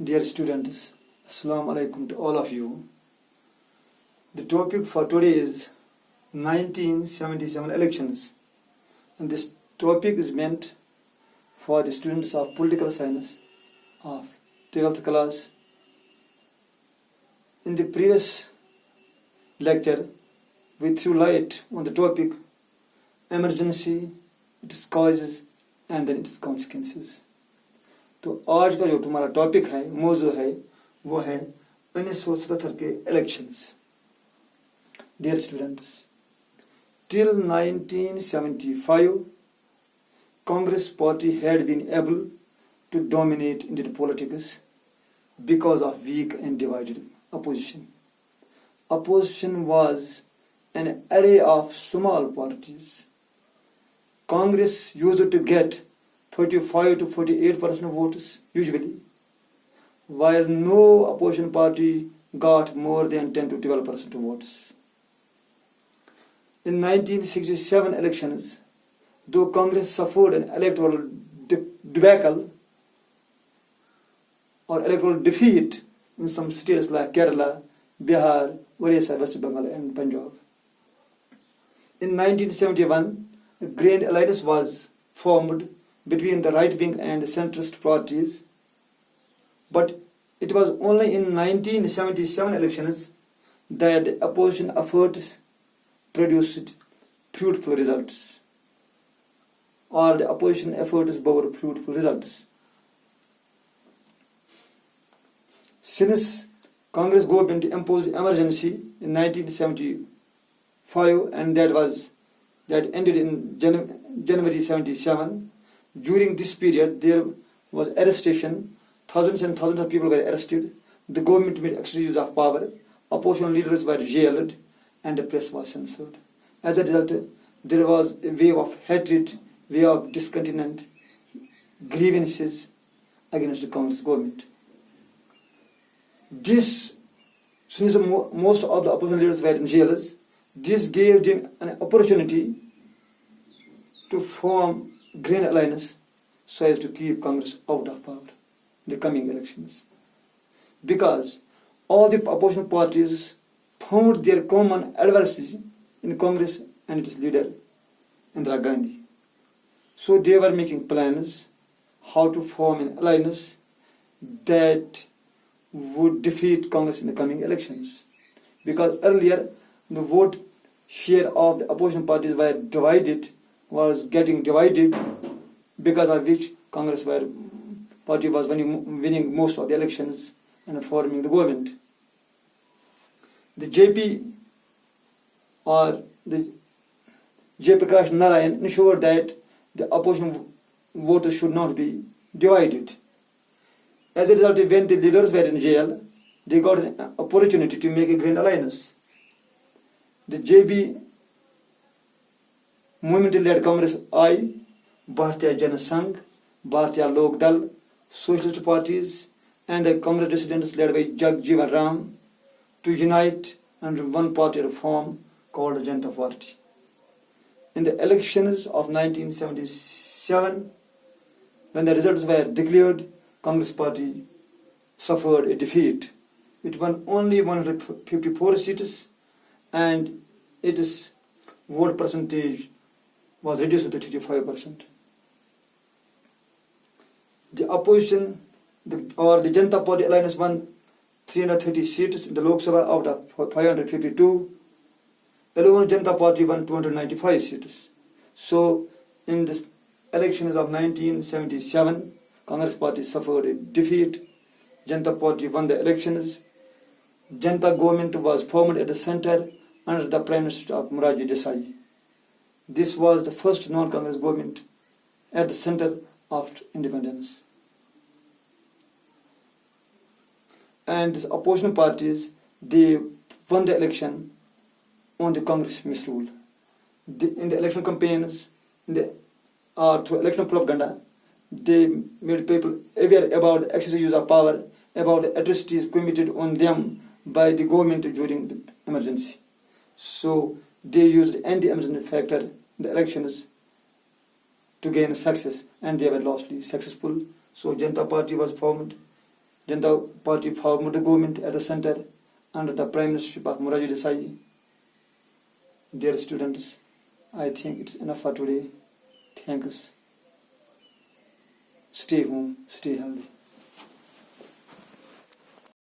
Dear students, Assalamu alaikum to all of you. The topic for today is 1977 elections, and this topic is meant for the students of political science of 12th class. In the previous lecture, we threw light on the topic emergency, its causes and then its consequences. तो आज का जो तुम्हारा topic है, मौजू है, वो है 1977 के elections. Dear students, till 1975 Congress party had been able to dominate Indian politics because of weak and divided opposition. Opposition was an array of small parties. Congress used to get 35 to 48% of votes usually, while no opposition party got more than 10 to 12% of votes. In 1967 elections, though Congress suffered an electoral debacle or electoral defeat in some states like Kerala, Bihar, Orissa, West Bengal and Punjab. In 1971, a grand alliance was formed between the right-wing and centrist parties, but it was only in 1977 elections that the opposition efforts produced fruitful results, or the opposition efforts bore fruitful results. Since Congress government imposed emergency in 1975, and that ended in January 77. During this period, there was arrestation. Thousands and thousands of people were arrested. The government made extra use of power. Opposition leaders were jailed, and the press was censored. As a result, there was a wave of hatred, wave of discontent, grievances against the Congress government. Since most of the opposition leaders were in jails, this gave them an opportunity to form grand alliance so as to keep Congress out of power in the coming elections. Because all the opposition parties found their common adversary in Congress and its leader, Indira Gandhi. So they were making plans how to form an alliance that would defeat Congress in the coming elections. Because earlier, the vote share of the opposition parties was getting divided, because of which Congress party was winning most of the elections and forming the government. The JP or the Jayaprakash Narayan ensured that the opposition voters should not be divided. As a result, when the leaders were in jail, they got an opportunity to make a grand alliance. The JB movement-led Congress I, Bharatiya Jana Sangh, Bharatiya Lok Dal, socialist parties, and the Congress dissidents led by Jagjeevan Ram to unite under one party reform called the Janata Party. In the elections of 1977, when the results were declared, Congress party suffered a defeat. It won only 154 seats, and its vote percentage was reduced to 35%. The opposition, the Janata Party alliance won 330 seats in the Lok Sabha out of 552. Alone Janata Party won 295 seats. So in the elections of 1977, Congress Party suffered a defeat. Janata Party won the elections. Janata government was formed at the center under the Prime Minister of Morarji Desai. This was the first non-Congress government at the center of independence. And these opposition parties, they won the election on the Congress misrule. In the election campaigns, through election propaganda, they made people aware about the excessive use of power, about the atrocities committed on them by the government during the emergency. So they used anti-emergency factor in the elections to gain success, and they were largely successful. So Janata Party was formed. Janata Party formed the government at the center under the Prime Ministership of Morarji Desai. Dear students, I think it's enough for today. Thanks. Stay home, stay healthy.